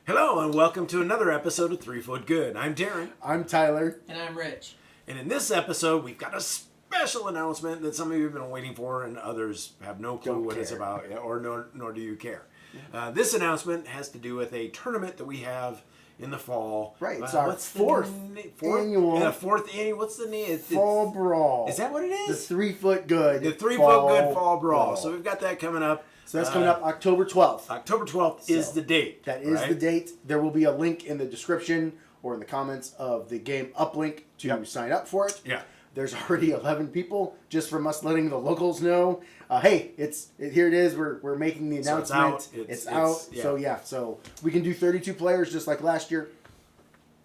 Hello and welcome to another episode of 3 Foot Good. I'm Darren. I'm Tyler. And I'm Rich. And in this episode, we've got a special announcement that some of you have been waiting for and others have no clue what it's about, or nor do you care. This announcement has to do with a tournament that we have in the fall. Right, it's our fourth annual. Fourth annual. What's the name? Fall Brawl. Is that what it is? The 3 Foot Good. The 3 Foot Good Fall Brawl. So we've got that coming up. So that's coming up October 12th. October 12th is the date. That is the date. There will be a link in the description or in the comments of the game uplink to sign up for it. Yeah. There's already 11 people just from us letting the locals know. Hey, here it is. We're making the announcement. So it's out. Yeah. So we can do 32 players just like last year.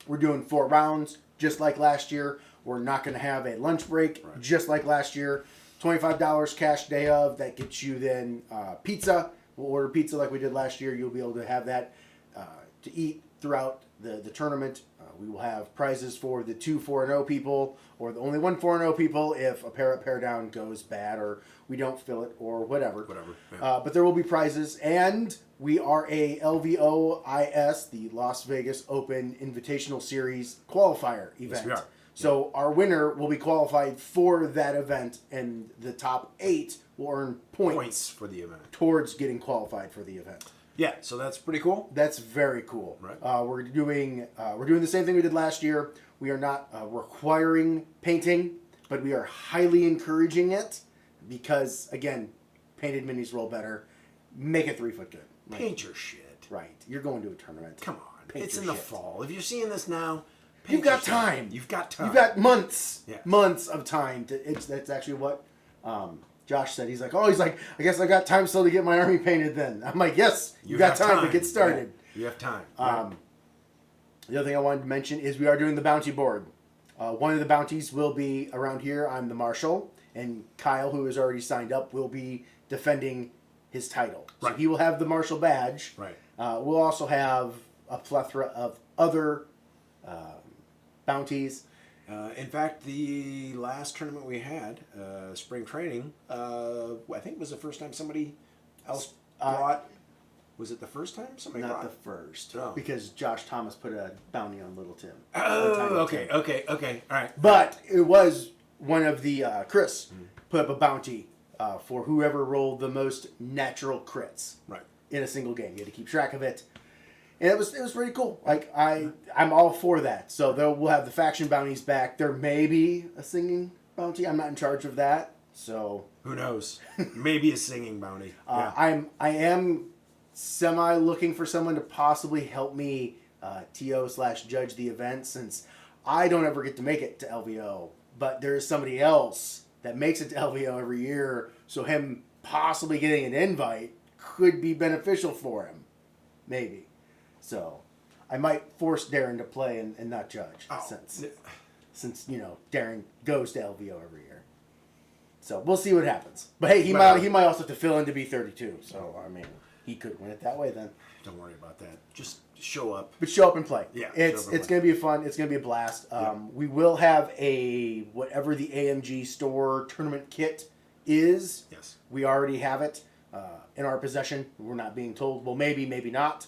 We're doing 4 rounds just like last year. We're not going to have a lunch break just like last year. $25 cash day of. That gets you then pizza. We'll order pizza like we did last year. You'll be able to have that to eat throughout the tournament. We will have prizes for the 2 4-0 people or the only 1 4-0 people if a pair up, pair down goes bad or we don't fill it or whatever. Yeah. But there will be prizes, and we are a LVOIS, the Las Vegas Open Invitational Series qualifier event. Yes, we are. So our winner will be qualified for that event, and the top 8 will earn points for the event towards getting qualified for the event. Yeah, so that's pretty cool. That's very cool. Right. We're doing the same thing we did last year. We are not requiring painting, but we are highly encouraging it because, again, painted minis roll better. Make it 3 Foot Good. Paint your shit. Right. You're going to a tournament. Come on. Paint it's in the fall. If you're seeing this now, you've got time. You've got time. You've got months. Yeah. Months of time. That's actually what Josh said. He's like, I guess I got time still to get my army painted then. I'm like, yes, you got time to get started. Yeah, you have time. The other thing I wanted to mention is we are doing the bounty board. One of the bounties will be around here. I'm the marshal, and Kyle, who has already signed up, will be defending his title. So he will have the marshal badge. Right. We'll also have a plethora of other bounties. In fact, the last tournament we had, spring training, I think it was the first time somebody else brought. Was it the first time somebody brought? Not the first. No. Because Josh Thomas put a bounty on Little Tim. Oh, okay. All right. But it was one of the, Chris put up a bounty for whoever rolled the most natural crits in a single game. You had to keep track of it. And it was pretty cool. Like I'm all for that. So we'll have the faction bounties back. There may be a singing bounty. I'm not in charge of that. So who knows? Maybe a singing bounty. I am semi looking for someone to possibly help me TO/judge the event, since I don't ever get to make it to LVO, but there is somebody else that makes it to LVO every year. So him possibly getting an invite could be beneficial for him, maybe. So I might force Darren to play and not judge, since Darren goes to LVO every year. So we'll see what happens. But hey, he might also have to fill in to be 32. So I mean, he could win it that way then. Don't worry about that. Just show up. But show up and play. Yeah, it's going to be fun. It's going to be a blast. We will have a whatever the AMG store tournament kit is. Yes. We already have it in our possession. We're not being told. Well, maybe not.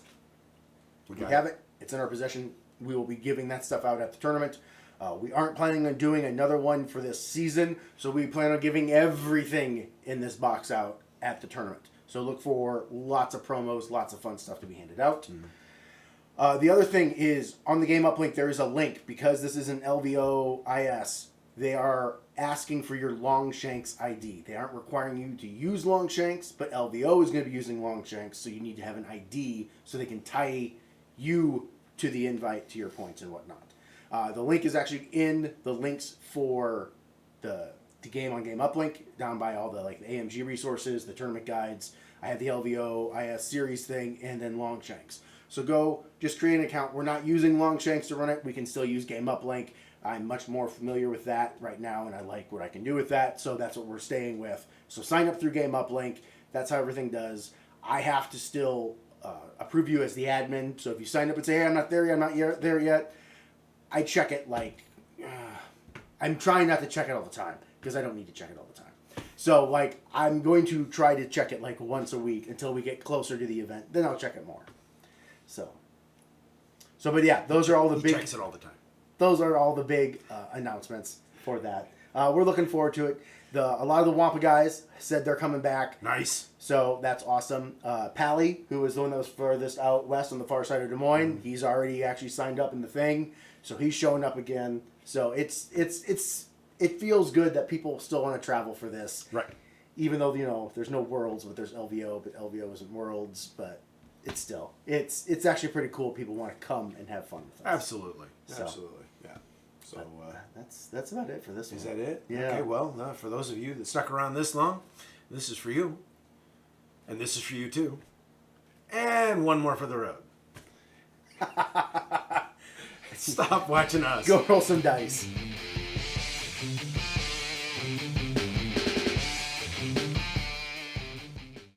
We have it. It's in our possession. We will be giving that stuff out at the tournament. We aren't planning on doing another one for this season, so we plan on giving everything in this box out at the tournament. So look for lots of promos, lots of fun stuff to be handed out. The other thing is, on the game uplink, there is a link. Because this is an LVOIS, they are asking for your Longshanks ID. They aren't requiring you to use Longshanks, but LVO is going to be using Longshanks, so you need to have an ID so they can tie you to the invite to your points and whatnot. The link is actually in the links for the game on game uplink, down by all the AMG resources, the tournament guides. I have the LVOIS series thing, and then Longshanks. So go, just create an account. We're not using Longshanks to run it. We can still use game uplink. I'm much more familiar with that right now, and I like what I can do with that, so that's what we're staying with. So sign up through game uplink. That's how everything does. I have to still approve you as the admin. So if you sign up and say, hey, I'm not there yet, I'm not there yet, I check it I'm trying not to check it all the time, because I don't need to check it all the time. So, like, I'm going to try to check it, like, once a week until we get closer to the event. Then I'll check it more. So, but yeah, those are all the big... He checks it all the time. Those are all the big announcements for that. We're looking forward to it. A lot of the Wampa guys said they're coming back. Nice. So that's awesome. Pally, who was the one that was furthest out west on the far side of Des Moines, he's already actually signed up in the thing. So he's showing up again. So it feels good that people still want to travel for this. Right. Even though, you know, there's no Worlds, but there's LVO, but LVO isn't Worlds, but it's still, it's actually pretty cool. People want to come and have fun with us. Absolutely. So. Absolutely. Yeah. So That's about it for this one. Is that it? Yeah. Okay, well, for those of you that stuck around this long, this is for you. And this is for you too. And one more for the road. Stop watching us. Go roll some dice.